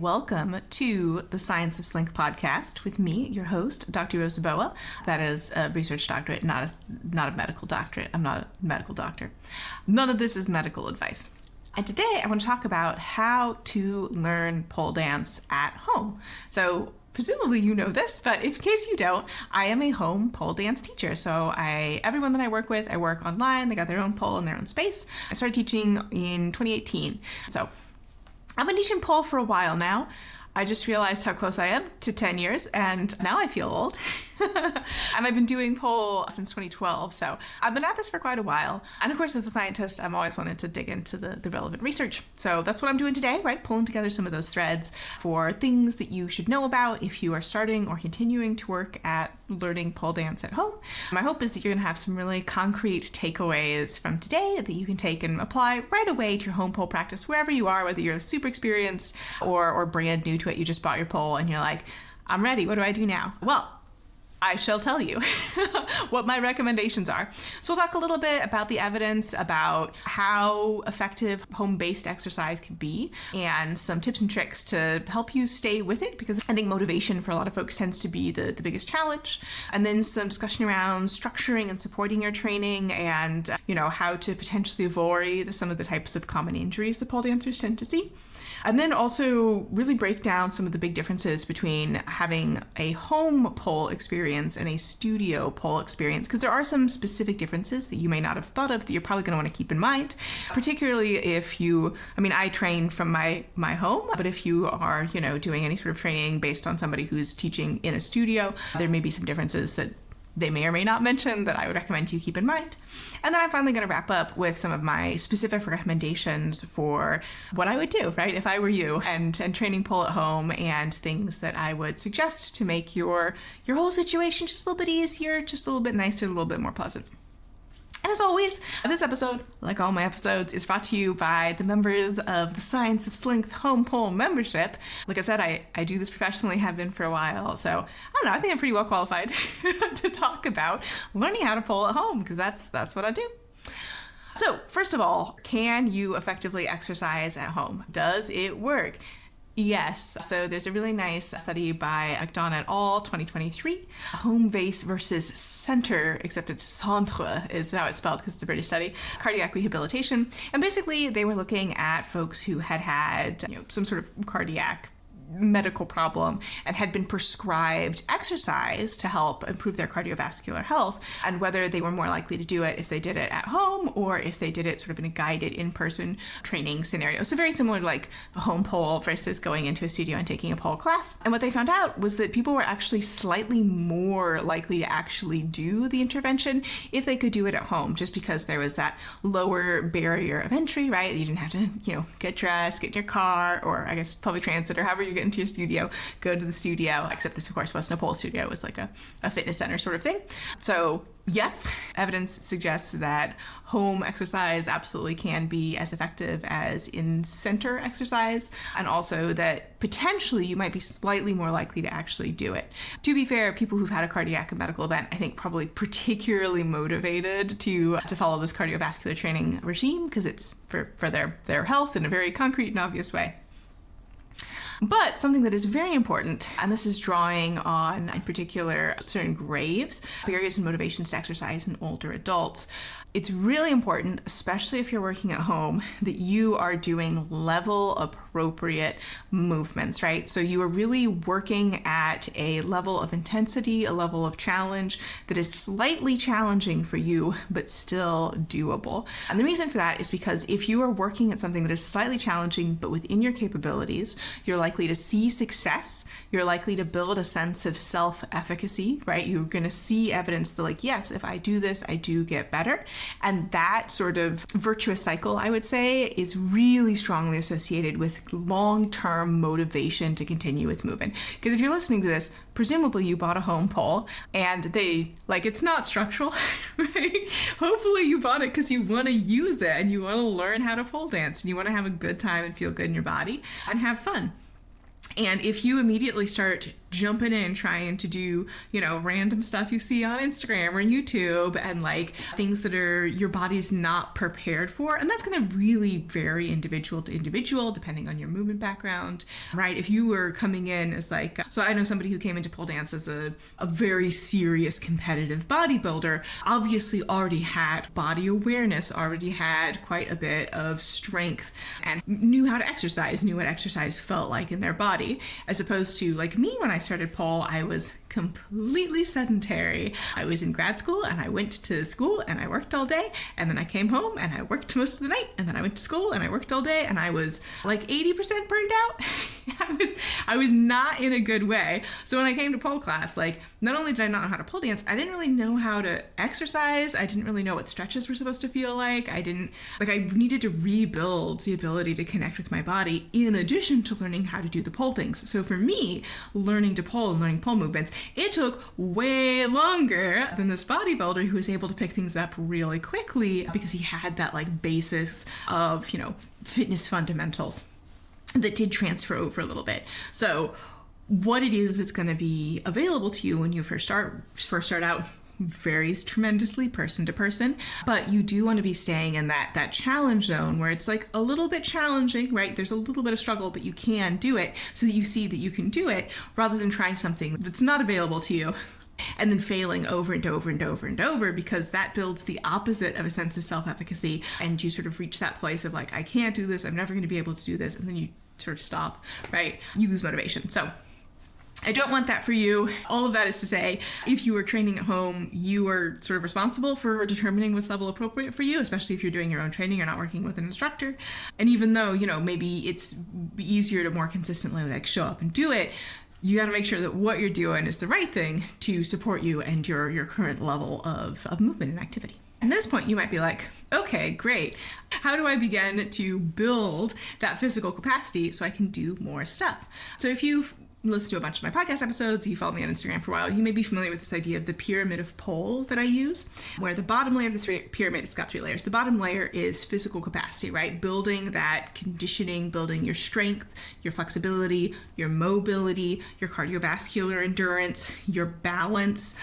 welcome to the Science of Slink podcast with me, your host, Dr. Rosy Boa. That is a research doctorate, not a medical doctorate. I'm not a medical doctor. None of this is medical advice. And today I want to talk about how to learn pole dance at home. So presumably you know this, but in case you don't, I am a home pole dance teacher. So everyone that I work with, I work online. They got their own pole in their own space. I started teaching in 2018. So I've been teaching pole for a while now. I just realized how close I am to 10 years, and now I feel old. And I've been doing pole since 2012, so I've been at this for quite a while. And of course, as a scientist, I've always wanted to dig into the relevant research. So that's what I'm doing today, right? Pulling together some of those threads for things that you should know about if you are starting or continuing to work at learning pole dance at home. My hope is that you're gonna have some really concrete takeaways from today that you can take and apply right away to your home pole practice, wherever you are, whether you're super experienced or brand new to it. You just bought your pole and you're like, I'm ready, what do I do now? Well, I shall tell you what my recommendations are. So we'll talk a little bit about the evidence about how effective home-based exercise can be and some tips and tricks to help you stay with it, because I think motivation for a lot of folks tends to be the biggest challenge. And then some discussion around structuring and supporting your training and, how to potentially avoid some of the types of common injuries that pole dancers tend to see. And then also really break down some of the big differences between having a home pole experience and a studio pole experience, because there are some specific differences that you may not have thought of that you're probably going to want to keep in mind, particularly if I train from my home, but if you are, doing any sort of training based on somebody who's teaching in a studio, there may be some differences that they may or may not mention that I would recommend you keep in mind. And then I'm finally going to wrap up with some of my specific recommendations for what I would do, right, if I were you, and training pole at home, and things that I would suggest to make your whole situation just a little bit easier, just a little bit nicer, a little bit more pleasant. And as always, this episode, like all my episodes, is brought to you by the members of the Science of Slink Home Pole membership. Like I said, I do this professionally, have been for a while, so I don't know, I think I'm pretty well qualified to talk about learning how to pole at home, because that's what I do. So first of all, can you effectively exercise at home? Does it work? Yes. So there's a really nice study by Agdon et al. 2023, home base versus center, except it's centre is how it's spelled because it's a British study, cardiac rehabilitation. And basically they were looking at folks who had some sort of cardiac medical problem and had been prescribed exercise to help improve their cardiovascular health, and whether they were more likely to do it if they did it at home or if they did it sort of in a guided in-person training scenario. So very similar to like a home pole versus going into a studio and taking a pole class. And what they found out was that people were actually slightly more likely to actually do the intervention if they could do it at home, just because there was that lower barrier of entry, right? You didn't have to, get dressed, get in your car, or I guess public transit, or however you get into your studio, go to the studio, except this of course wasn't a pole studio, it was like a fitness center sort of thing. So yes, evidence suggests that home exercise absolutely can be as effective as in-center exercise, and also that potentially you might be slightly more likely to actually do it. To be fair, people who've had a cardiac and medical event, I think probably particularly motivated to follow this cardiovascular training regime, because it's for their health in a very concrete and obvious way. But something that is very important, and this is drawing on, in particular, certain graves, barriers and motivations to exercise in older adults. It's really important, especially if you're working at home, that you are doing level appropriate movements, right? So you are really working at a level of intensity, a level of challenge that is slightly challenging for you, but still doable. And the reason for that is because if you are working at something that is slightly challenging, but within your capabilities, you're likely to see success. You're likely to build a sense of self-efficacy, right? You're going to see evidence that, like, yes, if I do this, I do get better. And that sort of virtuous cycle, I would say, is really strongly associated with long-term motivation to continue with movement. Because if you're listening to this, presumably you bought a home pole and it's not structural, right? Hopefully you bought it because you want to use it and you want to learn how to pole dance and you want to have a good time and feel good in your body and have fun. And if you immediately start jumping in, trying to do, random stuff you see on Instagram or YouTube, and like things that are your body's not prepared for. And that's going to really vary individual to individual, depending on your movement background, right? If you were coming in as like, so I know somebody who came into pole dance as a very serious competitive bodybuilder, obviously already had body awareness, already had quite a bit of strength, and knew how to exercise, knew what exercise felt like in their body, as opposed to like me. When I started pole, I was completely sedentary. I was in grad school and I went to school and I worked all day, and then I came home and I worked most of the night, and then I went to school and I worked all day, and I was like 80% burned out. I was not in a good way. So when I came to pole class, like, not only did I not know how to pole dance, I didn't really know how to exercise. I didn't really know what stretches were supposed to feel like. I needed to rebuild the ability to connect with my body in addition to learning how to do the pole things. So for me, learning to pole and learning pole movements, it took way longer than this bodybuilder who was able to pick things up really quickly because he had that like basis of, fitness fundamentals that did transfer over a little bit. So what it is that's going to be available to you when you first start out varies tremendously person to person, but you do want to be staying in that challenge zone where it's like a little bit challenging, right? There's a little bit of struggle, but you can do it, so that you see that you can do it, rather than trying something that's not available to you and then failing over and over and over and over, because that builds the opposite of a sense of self-efficacy, and you sort of reach that place of like, I can't do this, I'm never going to be able to do this, and then you sort of stop, right? You lose motivation. So I don't want that for you. All of that is to say, if you are training at home, you are sort of responsible for determining what's level appropriate for you, especially if you're doing your own training, you're not working with an instructor. And even though, maybe it's easier to more consistently like show up and do it, you got to make sure that what you're doing is the right thing to support you and your current level of movement and activity. At this point, you might be like, okay, great. How do I begin to build that physical capacity so I can do more stuff? So if you've listened to a bunch of my podcast episodes, you follow me on Instagram for a while, you may be familiar with this idea of the pyramid of pole that I use, where the bottom layer of the pyramid, it's got 3 layers. The bottom layer is physical capacity, right? Building that conditioning, building your strength, your flexibility, your mobility, your cardiovascular endurance, your balance,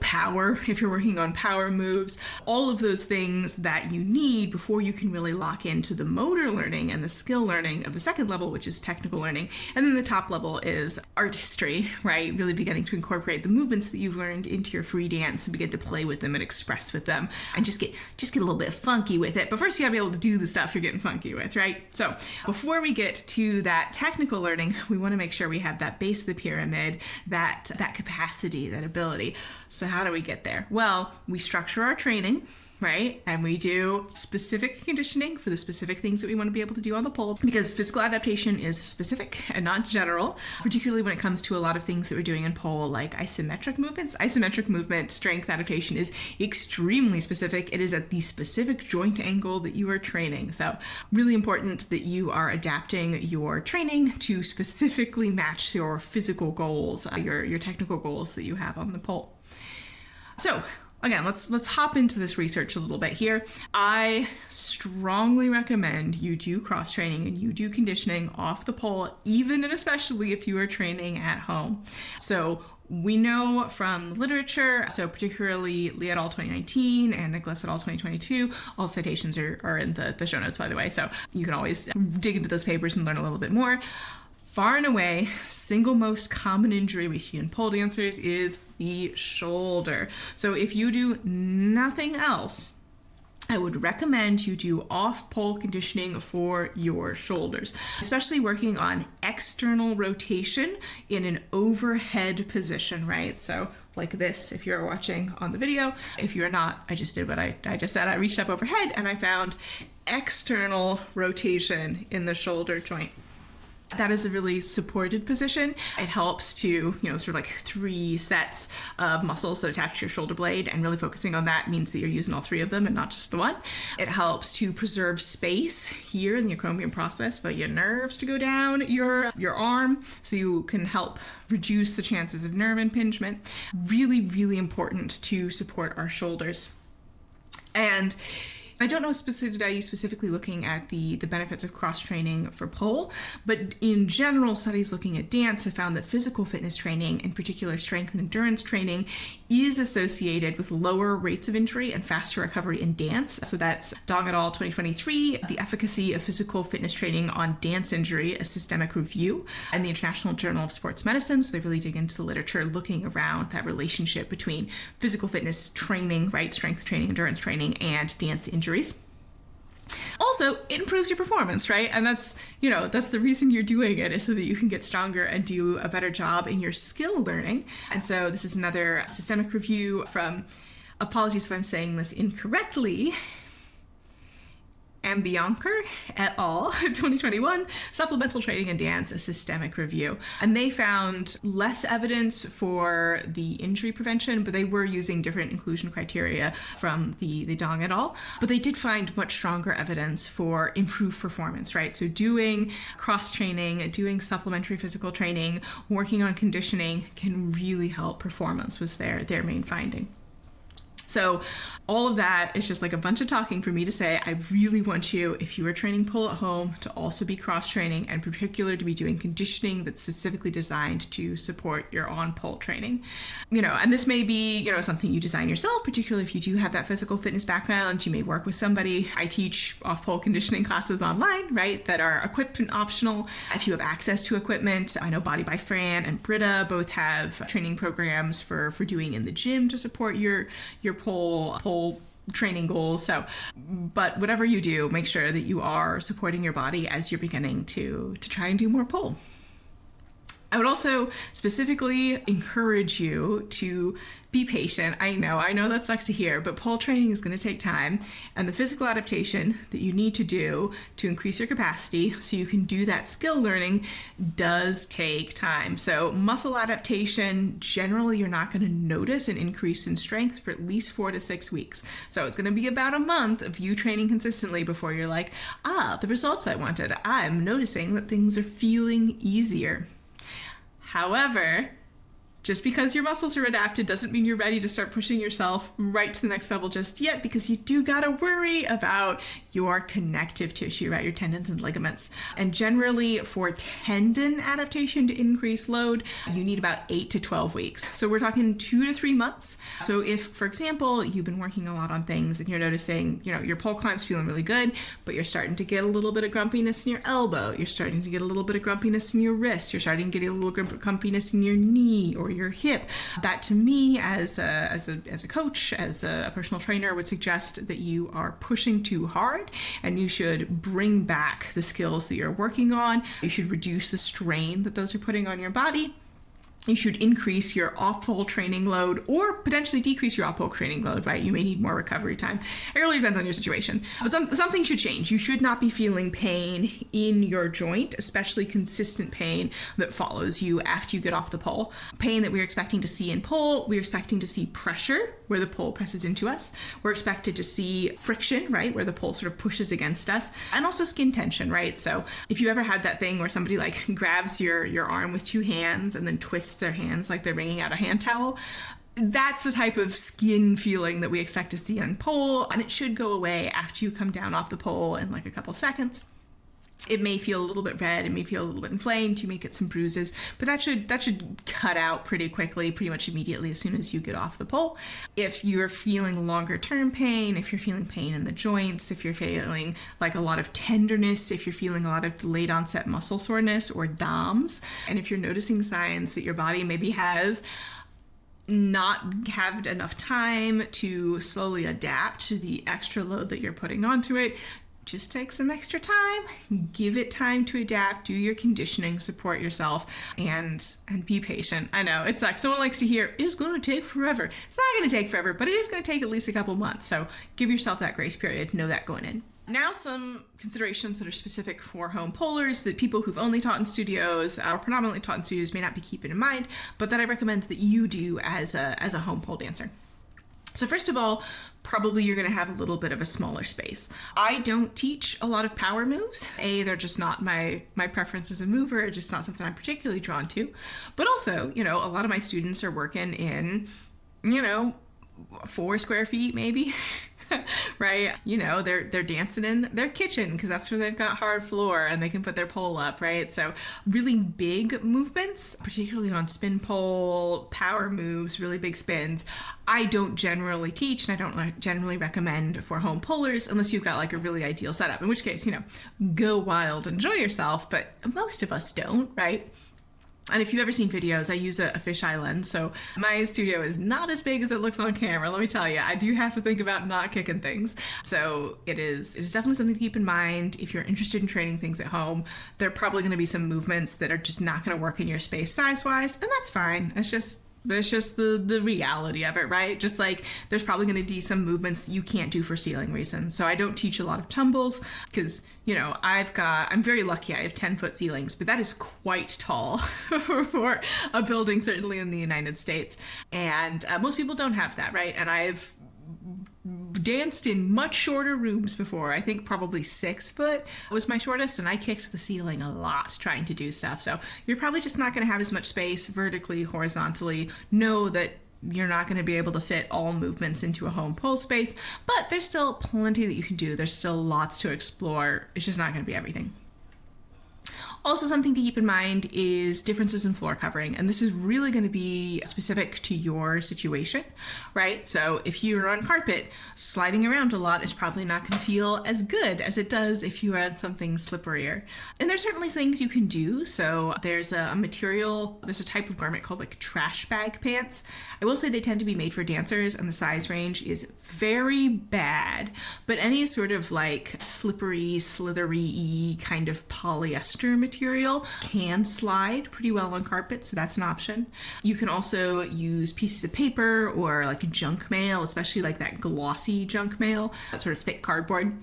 power, if you're working on power moves, all of those things that you need before you can really lock into the motor learning and the skill learning of the second level, which is technical learning. And then the top level is artistry, right? Really beginning to incorporate the movements that you've learned into your free dance and begin to play with them and express with them and just get a little bit funky with it. But first you gotta be able to do the stuff you're getting funky with, right? So before we get to that technical learning, we want to make sure we have that base of the pyramid, that capacity, that ability. So how do we get there? Well, we structure our training, right? And we do specific conditioning for the specific things that we want to be able to do on the pole, because physical adaptation is specific and not general, particularly when it comes to a lot of things that we're doing in pole, like isometric movements. Isometric movement strength adaptation is extremely specific. It is at the specific joint angle that you are training. So really important that you are adapting your training to specifically match your physical goals, your technical goals that you have on the pole. So again, let's hop into this research a little bit here. I strongly recommend you do cross-training and you do conditioning off the pole, even and especially if you are training at home. So we know from literature, so particularly Lee et al. 2019 and Nicholas et al. 2022, all citations are in the show notes, by the way, so you can always dig into those papers and learn a little bit more. Far and away, single most common injury we see in pole dancers is the shoulder. So if you do nothing else, I would recommend you do off-pole conditioning for your shoulders, especially working on external rotation in an overhead position, right? So like this, if you're watching on the video. If you're not, I just did what I just said. I reached up overhead and I found external rotation in the shoulder joint. That is a really supported position. It helps to, sort of like 3 sets of muscles that attach to your shoulder blade, and really focusing on that means that you're using all 3 of them and not just the one. It helps to preserve space here in the acromion process for your nerves to go down your arm, so you can help reduce the chances of nerve impingement. Really, really important to support our shoulders. And I don't know specifically looking at the benefits of cross-training for pole, but in general, studies looking at dance have found that physical fitness training, in particular strength and endurance training, is associated with lower rates of injury and faster recovery in dance. So that's Dong et al. 2023, The Efficacy of Physical Fitness Training on Dance Injury, a Systemic Review, and the International Journal of Sports Medicine. So they really dig into the literature looking around that relationship between physical fitness training, right, strength training, endurance training, and dance injuries. Also, it improves your performance, right? And that's the reason you're doing it, is so that you can get stronger and do a better job in your skill learning. And so this is another systemic review from, apologies if I'm saying this incorrectly, Ambianker et al. 2021, Supplemental Training in Dance, a Systemic Review. And they found less evidence for the injury prevention, but they were using different inclusion criteria from the Dong et al. But they did find much stronger evidence for improved performance, right? So doing cross-training, doing supplementary physical training, working on conditioning can really help performance, was their main finding. So all of that is just like a bunch of talking for me to say, I really want you, if you are training pole at home, to also be cross-training, and in particular to be doing conditioning that's specifically designed to support your on-pole training. And this may be, something you design yourself, particularly if you do have that physical fitness background. You may work with somebody. I teach off-pole conditioning classes online, right, that are equipment optional. If you have access to equipment, I know Body by Fran and Britta both have training programs for doing in the gym to support your pole training goals. So, but whatever you do, make sure that you are supporting your body as you're beginning to try and do more pole. I would also specifically encourage you to be patient. I know that sucks to hear, but pole training is going to take time, and the physical adaptation that you need to do to increase your capacity so you can do that skill learning does take time. So muscle adaptation, generally you're not going to notice an increase in strength for at least 4 to 6 weeks. So it's going to be about a month of you training consistently before you're like, the results I wanted. I'm noticing that things are feeling easier. However, just because your muscles are adapted doesn't mean you're ready to start pushing yourself right to the next level just yet, because you do gotta worry about your connective tissue, right? Your tendons and ligaments. And generally for tendon adaptation to increase load, you need about 8 to 12 weeks. So we're talking 2 to 3 months. So if, for example, you've been working a lot on things and you're noticing, your pole climb's feeling really good, but you're starting to get a little bit of grumpiness in your elbow, you're starting to get a little bit of grumpiness in your wrist, you're starting to get a little grumpiness in your knee or your hip, that to me as a coach, as a personal trainer, would suggest that you are pushing too hard, and you should bring back the skills that you're working on. You should reduce the strain that those are putting on your body. You should increase your off-pole training load, or potentially decrease your off-pole training load, right? You may need more recovery time. It really depends on your situation. But something should change. You should not be feeling pain in your joint, especially consistent pain that follows you after you get off the pole. Pain that we're expecting to see in pole, we're expecting to see pressure where the pole presses into us. We're expected to see friction, right, where the pole sort of pushes against us, and also skin tension, right? So if you ever had that thing where somebody like grabs your arm with 2 hands and then twists their hands like they're wringing out a hand towel, that's the type of skin feeling that we expect to see on pole, and it should go away after you come down off the pole in like a couple seconds. It may feel a little bit red, it may feel a little bit inflamed, you may get some bruises, but that should cut out pretty quickly, pretty much immediately as soon as you get off the pole. If you're feeling longer term pain, if you're feeling pain in the joints, if you're feeling like a lot of tenderness, if you're feeling a lot of delayed onset muscle soreness or DOMS, and if you're noticing signs that your body maybe has not had enough time to slowly adapt to the extra load that you're putting onto it, just take some extra time, give it time to adapt, do your conditioning, support yourself, and be patient. I know, it sucks. Someone likes to hear, it's going to take forever. It's not going to take forever, but it is going to take at least a couple months. So give yourself that grace period. Know that going in. Now some considerations that are specific for home polers that people who've only taught in studios or predominantly taught in studios may not be keeping in mind, but that I recommend that you do as a home pole dancer. So first of all, probably you're going to have a little bit of a smaller space. I don't teach a lot of power moves. They're just not my preference as a mover, just not something I'm particularly drawn to. But also, a lot of my students are working in, 4 square feet maybe. right? You know, they're dancing in their kitchen because that's where they've got hard floor and they can put their pole up, right? So really big movements, particularly on spin pole, power moves, really big spins, I don't generally teach, and I don't generally recommend for home pullers unless you've got like a really ideal setup, in which case, you know, go wild, enjoy yourself, but most of us don't, right? And if you've ever seen videos, I use a fisheye lens, so my studio is not as big as it looks on camera. Let me tell you, I do have to think about not kicking things. So it is definitely something to keep in mind. If you're interested in training things at home, there are probably going to be some movements that are just not going to work in your space size-wise, and that's fine. It's just the reality of it, right? Just like there's probably going to be some movements that you can't do for ceiling reasons. So I don't teach a lot of tumbles because, you know, I'm very lucky. I have 10-foot ceilings, but that is quite tall for a building, certainly in the United States. And most people don't have that, right? And I've danced in much shorter rooms before. I think probably 6 foot was my shortest, and I kicked the ceiling a lot trying to do stuff. So you're probably just not going to have as much space vertically, horizontally. Know that you're not going to be able to fit all movements into a home pole space, but there's still plenty that you can do. There's still lots to explore. It's just not going to be everything. Also, something to keep in mind is differences in floor covering, and this is really going to be specific to your situation, right? So if you're on carpet, sliding around a lot is probably not going to feel as good as it does if you are on something slipperier. And there's certainly things you can do. So there's a type of garment called like trash bag pants. I will say they tend to be made for dancers, and the size range is very bad, but any sort of like slippery, slithery kind of polyester material can slide pretty well on carpet, so that's an option. You can also use pieces of paper or like junk mail, especially like that glossy junk mail, that sort of thick cardboard.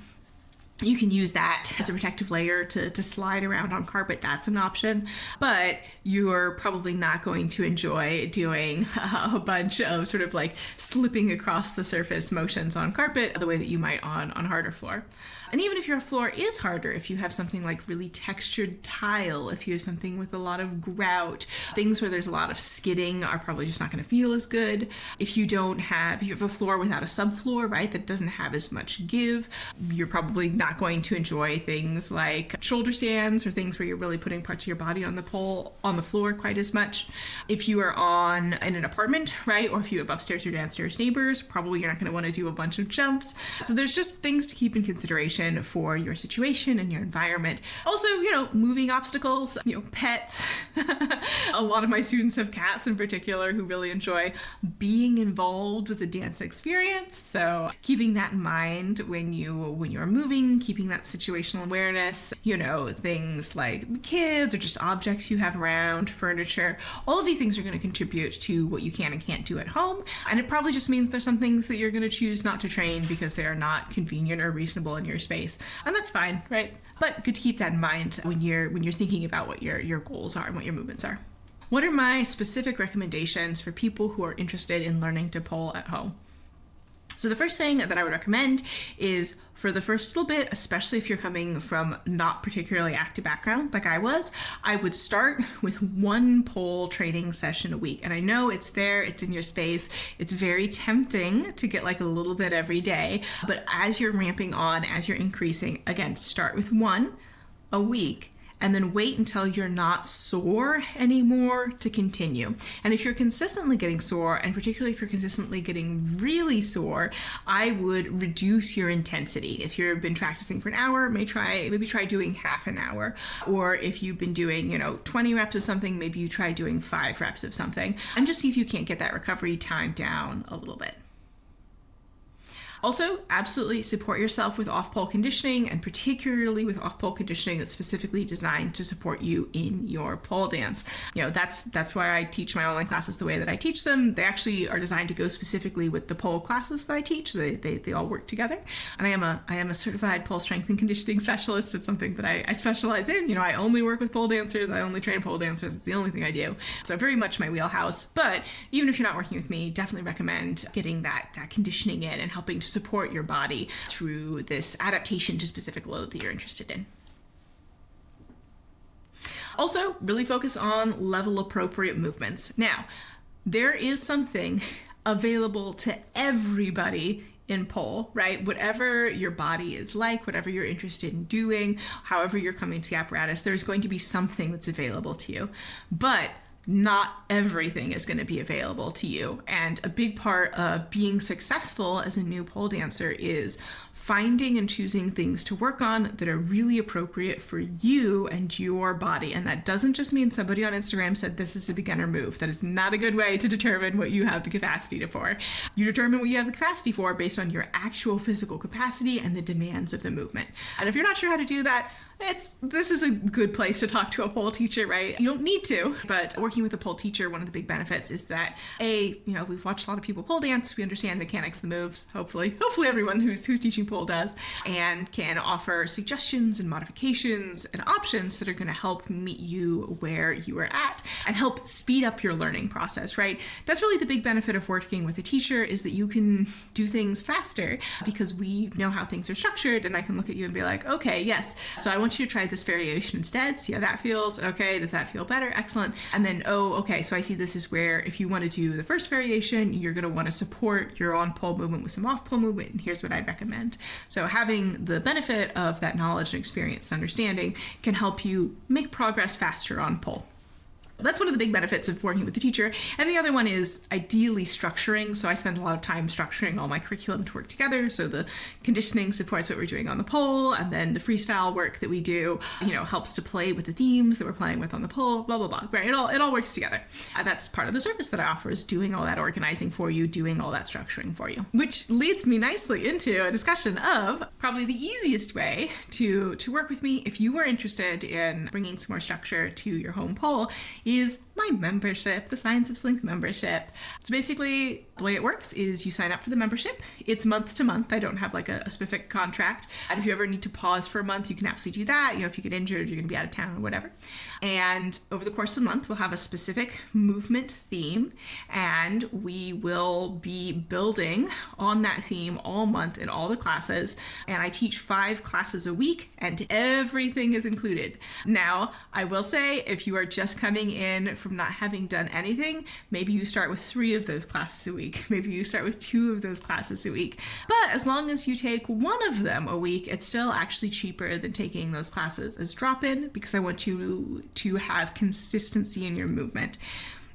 You can use that as a protective layer to slide around on carpet. That's an option, but you're probably not going to enjoy doing a bunch of sort of like slipping across the surface motions on carpet the way that you might on harder floor. And even if your floor is harder, if you have something like really textured tile, if you have something with a lot of grout, things where there's a lot of skidding are probably just not going to feel as good. If you have a floor without a subfloor, right, that doesn't have as much give, you're probably not going to enjoy things like shoulder stands or things where you're really putting parts of your body on the floor quite as much. If you are in an apartment, right, or if you have upstairs or downstairs neighbors, probably you're not going to want to do a bunch of jumps. So there's just things to keep in consideration for your situation and your environment. Also, you know, moving obstacles, you know, pets. A lot of my students have cats in particular who really enjoy being involved with the dance experience. So keeping that in mind when you're moving, keeping that situational awareness, you know, things like kids or just objects you have around, furniture, all of these things are going to contribute to what you can and can't do at home. And it probably just means there's some things that you're going to choose not to train because they are not convenient or reasonable in your space. And that's fine, right? But good to keep that in mind when you're thinking about what your goals are and what your movements are. What are my specific recommendations for people who are interested in learning to pole at home? So the first thing that I would recommend is for the first little bit, especially if you're coming from not particularly active background like I was, I would start with one pole training session a week. And I know it's there, it's in your space. It's very tempting to get like a little bit every day. But as you're ramping on, as you're increasing, again, start with one a week. And then wait until you're not sore anymore to continue. And if you're consistently getting sore, and particularly if you're consistently getting really sore, I would reduce your intensity. If you've been practicing for an hour, maybe try doing half an hour. Or if you've been doing, 20 reps of something, maybe you try doing 5 reps of something, and just see if you can't get that recovery time down a little bit. Also, absolutely support yourself with off-pole conditioning, and particularly with off-pole conditioning that's specifically designed to support you in your pole dance. That's why I teach my online classes the way that I teach them. They actually are designed to go specifically with the pole classes that I teach. They all work together. And I am a certified pole strength and conditioning specialist. It's something that I specialize in. I only work with pole dancers. I only train pole dancers. It's the only thing I do. So very much my wheelhouse. But even if you're not working with me, definitely recommend getting that conditioning in and helping to support your body through this adaptation to specific load that you're interested in. Also, really focus on level appropriate movements. Now, there is something available to everybody in pole, right? Whatever your body is like, whatever you're interested in doing, however you're coming to the apparatus, there's going to be something that's available to you. But not everything is going to be available to you. And a big part of being successful as a new pole dancer is finding and choosing things to work on that are really appropriate for you and your body. And that doesn't just mean somebody on Instagram said this is a beginner move. That is not a good way to determine what you have the capacity for. You determine what you have the capacity for based on your actual physical capacity and the demands of the movement. And if you're not sure how to do that, this is a good place to talk to a pole teacher, right? You don't need to, but working with a pole teacher, one of the big benefits is that we've watched a lot of people pole dance. We understand the mechanics of the moves. Hopefully everyone who's teaching pole does, and can offer suggestions and modifications and options that are going to help meet you where you are at and help speed up your learning process, right? That's really the big benefit of working with a teacher, is that you can do things faster because we know how things are structured, and I can look at you and be like, okay, yes, so I want you to try this variation instead, see how that feels. Okay, does that feel better? Excellent. And then, okay, so I see this is where if you want to do the first variation, you're going to want to support your on pole movement with some off pole movement, and here's what I'd recommend. So having the benefit of that knowledge and experience and understanding can help you make progress faster on pole. That's one of the big benefits of working with the teacher. And the other one is ideally structuring. So I spend a lot of time structuring all my curriculum to work together. So the conditioning supports what we're doing on the pole, and then the freestyle work that we do, helps to play with the themes that we're playing with on the pole, blah, blah, blah, right? It all works together. And that's part of the service that I offer, is doing all that organizing for you, doing all that structuring for you. Which leads me nicely into a discussion of probably the easiest way to work with me if you are interested in bringing some more structure to your home pole, is my membership, the Science of Slink membership. So basically, the way it works is you sign up for the membership. It's month to month. I don't have like a specific contract. And if you ever need to pause for a month, you can absolutely do that. If you get injured, you're going to be out of town or whatever. And over the course of the month, we'll have a specific movement theme, and we will be building on that theme all month in all the classes. And I teach 5 classes a week, and everything is included. Now, I will say, if you are just coming in from not having done anything, maybe you start with 3 of those classes a week. Maybe you start with 2 of those classes a week. But as long as you take 1 of them a week, it's still actually cheaper than taking those classes as drop-in, because I want you to have consistency in your movement.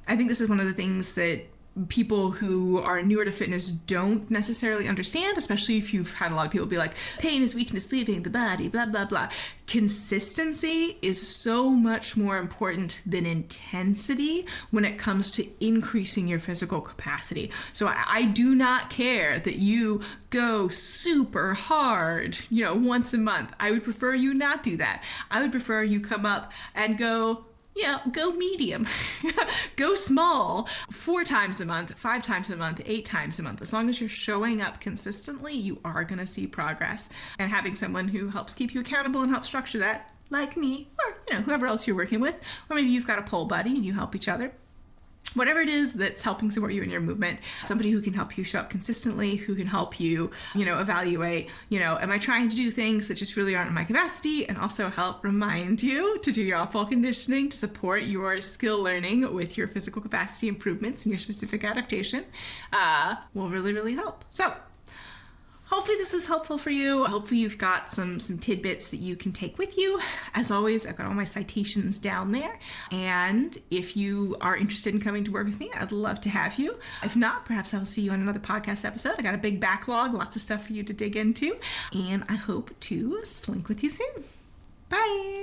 I think this is one of the things that people who are newer to fitness don't necessarily understand, especially if you've had a lot of people be like, pain is weakness leaving the body, blah, blah, blah. Consistency is so much more important than intensity when it comes to increasing your physical capacity. So I do not care that you go super hard, once a month. I would prefer you not do that. I would prefer you come up and go medium, go small, 4 times a month, 5 times a month, 8 times a month. As long as you're showing up consistently, you are going to see progress. And having someone who helps keep you accountable and help structure that, like me, or whoever else you're working with, or maybe you've got a pole buddy and you help each other. Whatever it is that's helping support you in your movement, somebody who can help you show up consistently, who can help you, evaluate, am I trying to do things that just really aren't in my capacity, and also help remind you to do your off-pole conditioning to support your skill learning with your physical capacity improvements and your specific adaptation, will really, really help. So hopefully this is helpful for you. Hopefully you've got some tidbits that you can take with you. As always, I've got all my citations down there. And if you are interested in coming to work with me, I'd love to have you. If not, perhaps I will see you on another podcast episode. I got a big backlog, lots of stuff for you to dig into. And I hope to slink with you soon. Bye.